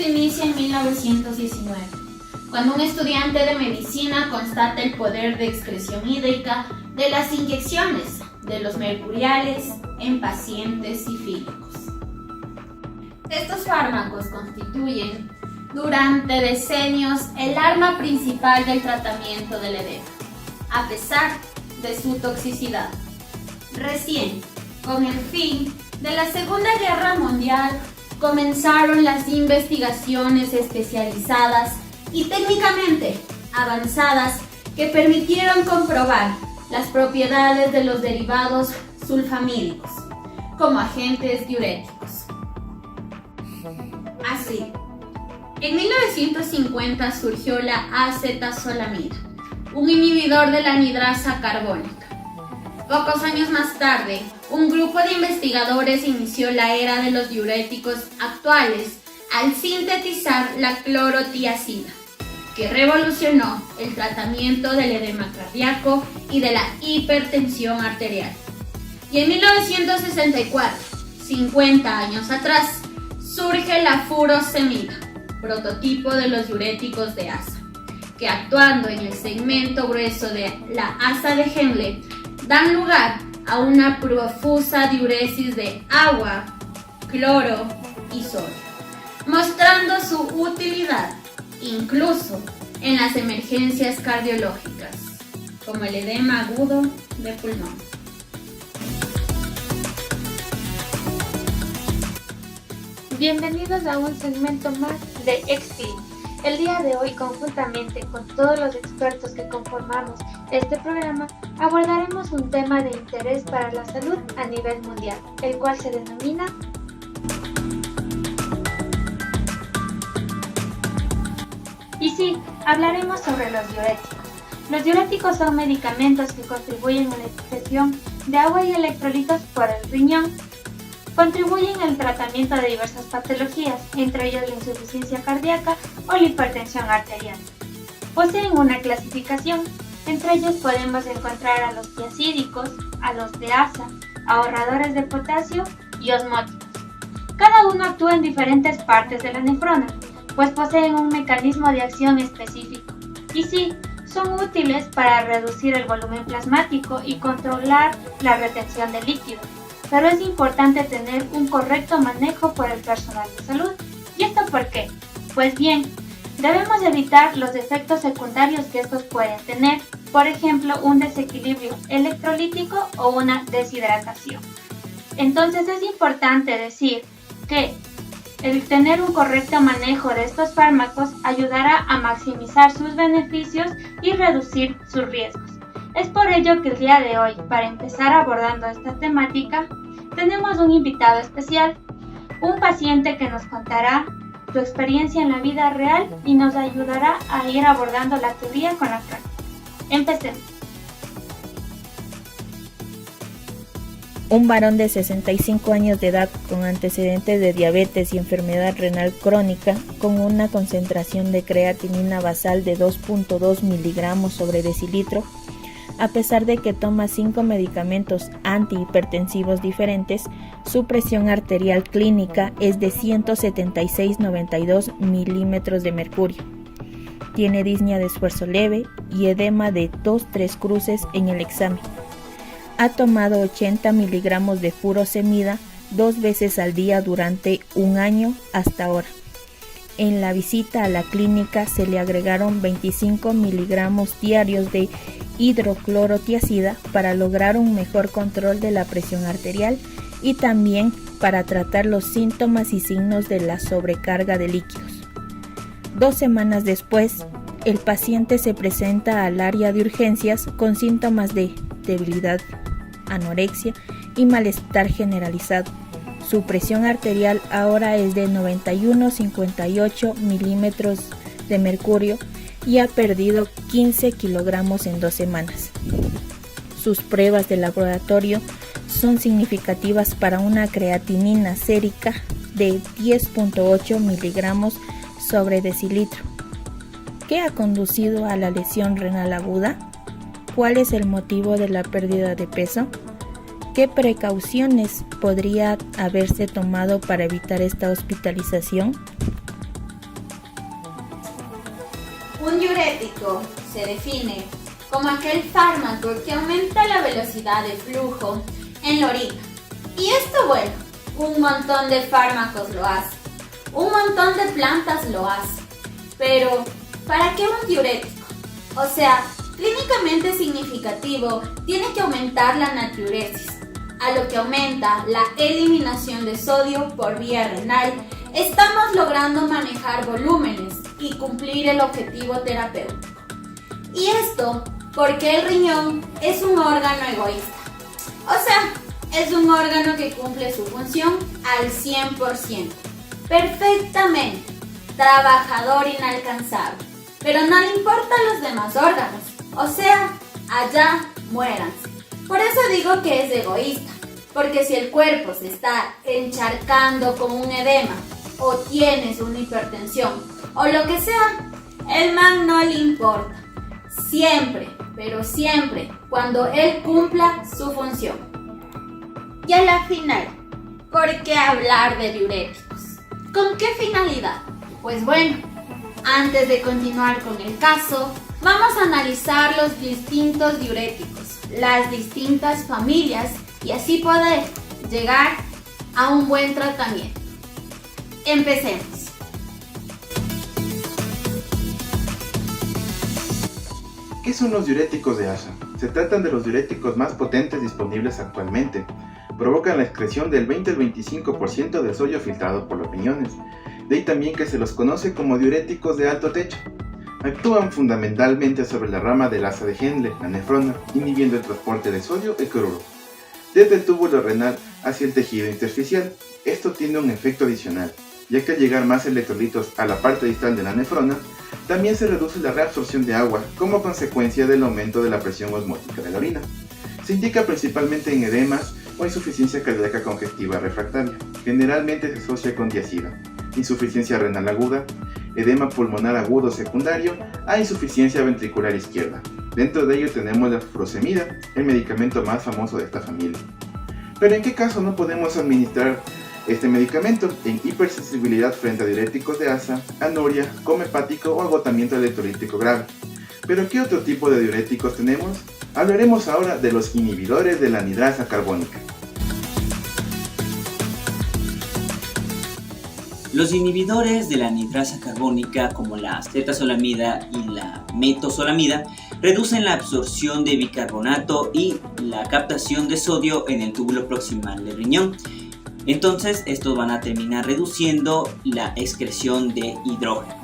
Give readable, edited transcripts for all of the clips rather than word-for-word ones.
esto inicia en 1919, cuando un estudiante de medicina constata el poder de excreción hídrica de las inyecciones de los mercuriales en pacientes sifílicos. Estos fármacos constituyen durante decenios el arma principal del tratamiento del edema, a pesar de su toxicidad. Recién, con el fin de la Segunda Guerra Mundial, comenzaron las investigaciones especializadas y técnicamente avanzadas que permitieron comprobar las propiedades de los derivados sulfamídicos como agentes diuréticos. Así, en 1950 surgió la acetazolamida, un inhibidor de la anhidrasa carbónica. Pocos años más tarde, un grupo de investigadores inició la era de los diuréticos actuales al sintetizar la clorotiazida, que revolucionó el tratamiento del edema cardíaco y de la hipertensión arterial. Y en 1964, 50 años atrás, surge la furosemida, prototipo de los diuréticos de asa, que actuando en el segmento grueso de la asa de Henle, dan lugar a una profusa diuresis de agua, cloro y sodio, mostrando su utilidad incluso en las emergencias cardiológicas, como el edema agudo de pulmón. Bienvenidos a un segmento más de Explin. El día de hoy, conjuntamente con todos los expertos que conformamos este programa, abordaremos un tema de interés para la salud a nivel mundial, el cual se denomina Y sí, hablaremos sobre los diuréticos. Los diuréticos son medicamentos que contribuyen a la excreción de agua y electrolitos por el riñón. Contribuyen al tratamiento de diversas patologías, entre ellas la insuficiencia cardíaca o la hipertensión arterial. Poseen una clasificación, entre ellos podemos encontrar a los tiacídicos, a los de asa, ahorradores de potasio y osmóticos. Cada uno actúa en diferentes partes de la nefrona, pues poseen un mecanismo de acción específico. Y sí, son útiles para reducir el volumen plasmático y controlar la retención de líquido. Pero es importante tener un correcto manejo por el personal de salud. ¿Y esto por qué? Pues bien, debemos evitar los efectos secundarios que estos pueden tener, por ejemplo, un desequilibrio electrolítico o una deshidratación. Entonces es importante decir que el tener un correcto manejo de estos fármacos ayudará a maximizar sus beneficios y reducir sus riesgos. Es por ello que el día de hoy, para empezar abordando esta temática, tenemos un invitado especial, un paciente que nos contará su experiencia en la vida real y nos ayudará a ir abordando la teoría con la práctica. Empecemos. Un varón de 65 años de edad con antecedentes de diabetes y enfermedad renal crónica, con una concentración de creatinina basal de 2.2 miligramos sobre decilitro, a pesar de que toma 5 medicamentos antihipertensivos diferentes, su presión arterial clínica es de 176/92 milímetros de mercurio. Tiene disnea de esfuerzo leve y edema de 2-3 cruces en el examen. Ha tomado 80 miligramos de furosemida 2 veces al día durante un año hasta ahora. En la visita a la clínica se le agregaron 25 miligramos diarios de hidroclorotiazida para lograr un mejor control de la presión arterial y también para tratar los síntomas y signos de la sobrecarga de líquidos. 2 semanas después, el paciente se presenta al área de urgencias con síntomas de debilidad, anorexia y malestar generalizado. Su presión arterial ahora es de 91/58 milímetros de mercurio y ha perdido 15 kilogramos en 2 semanas. Sus pruebas de laboratorio son significativas para una creatinina sérica de 10.8 miligramos sobre decilitro. ¿Qué ha conducido a la lesión renal aguda? ¿Cuál es el motivo de la pérdida de peso? ¿Qué precauciones podría haberse tomado para evitar esta hospitalización? se define como aquel fármaco que aumenta la velocidad de flujo en la orina. Y esto, bueno, un montón de fármacos lo hacen, un montón de plantas lo hacen. Pero, ¿para qué un diurético? O sea, clínicamente significativo tiene que aumentar la natriuresis, a lo que aumenta la eliminación de sodio por vía renal. Estamos logrando manejar volúmenes y cumplir el objetivo terapéutico. Y esto porque el riñón es un órgano egoísta. O sea, es un órgano que cumple su función al 100%, perfectamente, trabajador inalcanzable. Pero no le importan los demás órganos, o sea, allá muéranse. Por eso digo que es egoísta, porque si el cuerpo se está encharcando con un edema, o tienes una hipertensión, o lo que sea, el man no le importa. Siempre, pero siempre, cuando él cumpla su función. Y a la final, ¿por qué hablar de diuréticos? ¿Con qué finalidad? Pues bueno, antes de continuar con el caso, vamos a analizar los distintos diuréticos, las distintas familias y así poder llegar a un buen tratamiento. Empecemos. ¿Qué son los diuréticos de ASA? Se tratan de los diuréticos más potentes disponibles actualmente. Provocan la excreción del 20 al 25% del sodio filtrado por los riñones. De ahí también que se los conoce como diuréticos de alto techo. Actúan fundamentalmente sobre la rama del asa de Henle, la nefrona, inhibiendo el transporte de sodio y cloruro desde el túbulo renal hacia el tejido intersticial. Esto tiene un efecto adicional, ya que al llegar más electrolitos a la parte distal de la nefrona, también se reduce la reabsorción de agua como consecuencia del aumento de la presión osmótica de la orina. Se indica principalmente en edemas o insuficiencia cardíaca congestiva refractaria. Generalmente se asocia con diazida, insuficiencia renal aguda, edema pulmonar agudo secundario a insuficiencia ventricular izquierda. Dentro de ello tenemos la furosemida, el medicamento más famoso de esta familia. Pero ¿en qué caso no podemos administrar este medicamento? En hipersensibilidad frente a diuréticos de ASA, anuria, coma hepático o agotamiento electrolítico grave. ¿Pero qué otro tipo de diuréticos tenemos? Hablaremos ahora de los inhibidores de la anidrasa carbónica. Los inhibidores de la anidrasa carbónica, como la acetazolamida y la metozolamida, reducen la absorción de bicarbonato y la captación de sodio en el túbulo proximal del riñón. Entonces, estos van a terminar reduciendo la excreción de hidrógeno.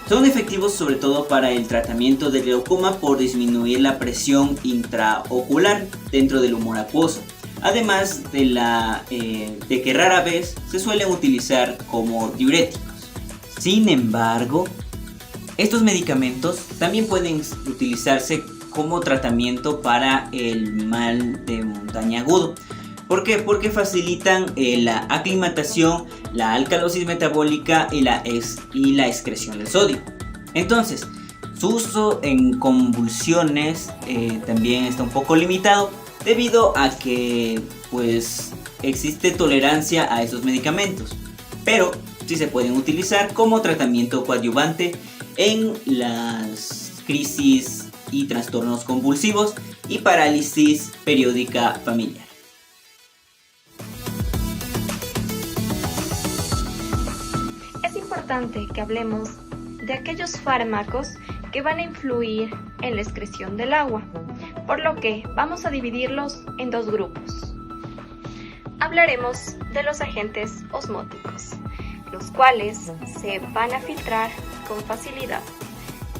Son efectivos sobre todo para el tratamiento de glaucoma por disminuir la presión intraocular dentro del humor acuoso. Además de que rara vez se suelen utilizar como diuréticos. Sin embargo, estos medicamentos también pueden utilizarse como tratamiento para el mal de montaña agudo. ¿Por qué? Porque facilitan la aclimatación, la alcalosis metabólica y la excreción del sodio. Entonces, su uso en convulsiones también está un poco limitado, debido a que pues existe tolerancia a esos medicamentos, pero sí se pueden utilizar como tratamiento coadyuvante en las crisis y trastornos convulsivos y parálisis periódica familiar. Es importante que hablemos de aquellos fármacos que van a influir en la excreción del agua, por lo que vamos a dividirlos en dos grupos. Hablaremos de los agentes osmóticos, los cuales se van a filtrar con facilidad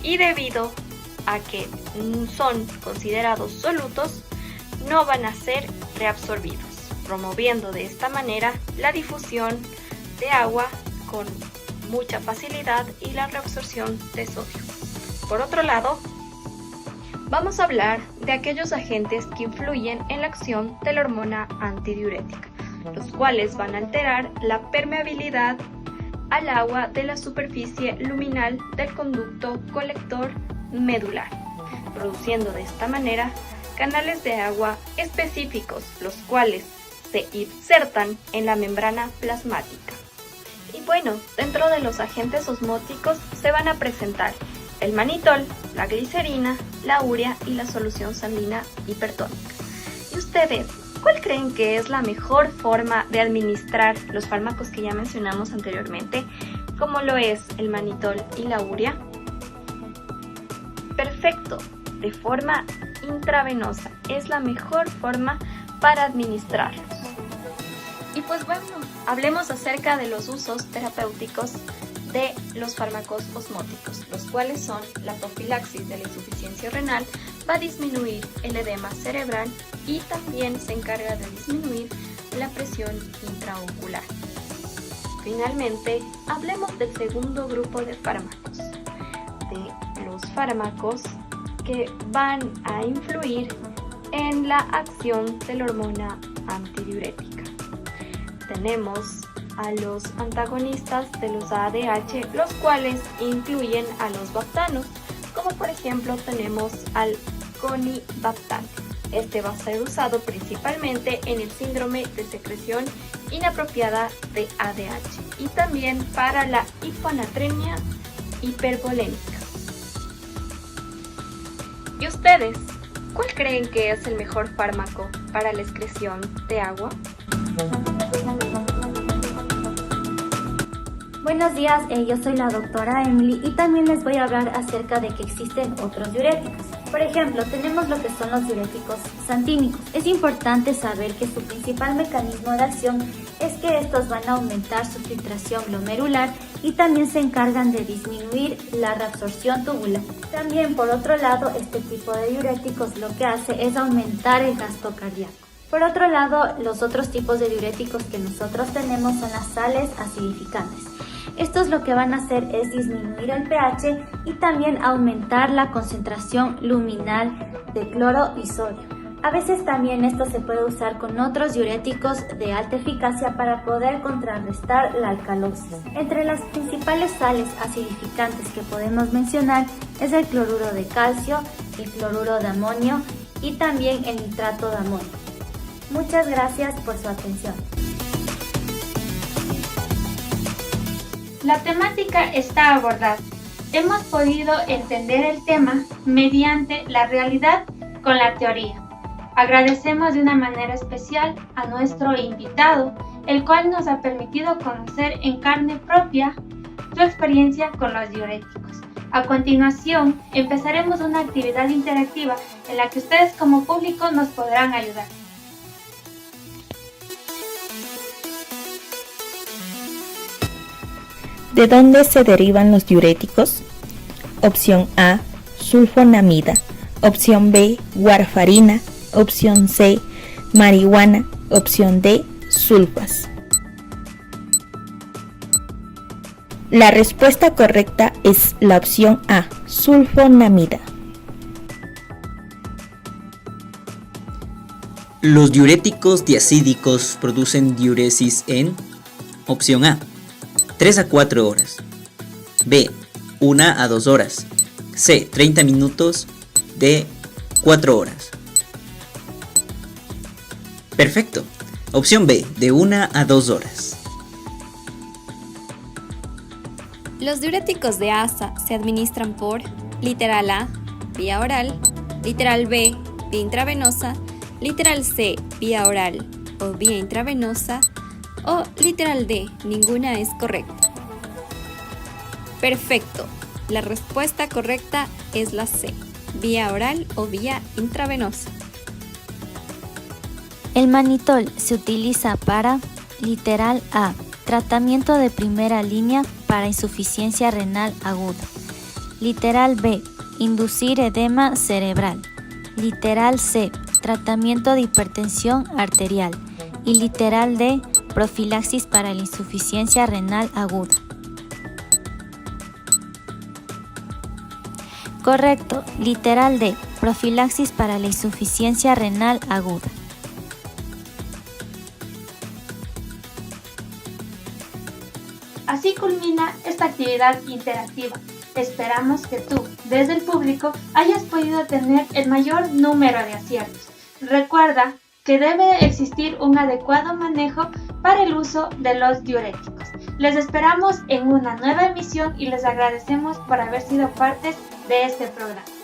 y debido a que son considerados solutos, no van a ser reabsorbidos, promoviendo de esta manera la difusión de agua con mucha facilidad y la reabsorción de sodio. Por otro lado, vamos a hablar de aquellos agentes que influyen en la acción de la hormona antidiurética, los cuales van a alterar la permeabilidad al agua de la superficie luminal del conducto colector medular, produciendo de esta manera canales de agua específicos, los cuales se insertan en la membrana plasmática. Y bueno, dentro de los agentes osmóticos se van a presentar el manitol, la glicerina, la urea y la solución sanguínea hipertónica. ¿Y ustedes cuál creen que es la mejor forma de administrar los fármacos que ya mencionamos anteriormente, como lo es el manitol y la urea? Perfecto, de forma intravenosa es la mejor forma para administrarlos. Y pues bueno, hablemos acerca de los usos terapéuticos de los fármacos osmóticos, los cuales son la profilaxis de la insuficiencia renal, va a disminuir el edema cerebral y también se encarga de disminuir la presión intraocular. Finalmente, hablemos del segundo grupo de fármacos, de los fármacos que van a influir en la acción de la hormona antidiurética. Tenemos a los antagonistas de los ADH, los cuales incluyen a los baptanos, como por ejemplo tenemos al conibaptan. Este va a ser usado principalmente en el síndrome de secreción inapropiada de ADH y también para la hiponatremia hipervolémica. ¿Y ustedes? ¿Cuál creen que es el mejor fármaco para la excreción de agua? Buenos días, yo soy la doctora Emily y también les voy a hablar acerca de que existen otros diuréticos. Por ejemplo, tenemos lo que son los diuréticos xantínicos. Es importante saber que su principal mecanismo de acción es que estos van a aumentar su filtración glomerular y también se encargan de disminuir la reabsorción tubular. También, por otro lado, este tipo de diuréticos lo que hace es aumentar el gasto cardíaco. Por otro lado, los otros tipos de diuréticos que nosotros tenemos son las sales acidificantes. Estos lo que van a hacer es disminuir el pH y también aumentar la concentración luminal de cloro y sodio. A veces también esto se puede usar con otros diuréticos de alta eficacia para poder contrarrestar la alcalosis. Entre las principales sales acidificantes que podemos mencionar es el cloruro de calcio, el cloruro de amonio y también el nitrato de amonio. Muchas gracias por su atención. La temática está abordada. Hemos podido entender el tema mediante la realidad con la teoría. Agradecemos de una manera especial a nuestro invitado, el cual nos ha permitido conocer en carne propia su experiencia con los diuréticos. A continuación, empezaremos una actividad interactiva en la que ustedes como público nos podrán ayudar. ¿De dónde se derivan los diuréticos? Opción A, sulfonamida. Opción B, warfarina. Opción C, marihuana. Opción D, sulfas. La respuesta correcta es la opción A, sulfonamida. Los diuréticos diacídicos producen diuresis en opción A, 3 a 4 horas, B, 1 a 2 horas, C, 30 minutos, D, 4 horas. Perfecto. Opción B, de 1 a 2 horas. Los diuréticos de ASA se administran por literal A, vía oral, literal B, vía intravenosa, literal C, vía oral o vía intravenosa, o literal D, ninguna es correcta. Perfecto, la respuesta correcta es la C, vía oral o vía intravenosa. El manitol se utiliza para literal A, tratamiento de primera línea para insuficiencia renal aguda. Literal B, inducir edema cerebral. Literal C, tratamiento de hipertensión arterial. Y literal D, profilaxis para la insuficiencia renal aguda. Correcto, literal D, profilaxis para la insuficiencia renal aguda. Así culmina esta actividad interactiva. Esperamos que tú, desde el público, hayas podido tener el mayor número de aciertos. Recuerda que debe existir un adecuado manejo para el uso de los diuréticos. Les esperamos en una nueva emisión y les agradecemos por haber sido partes de este programa.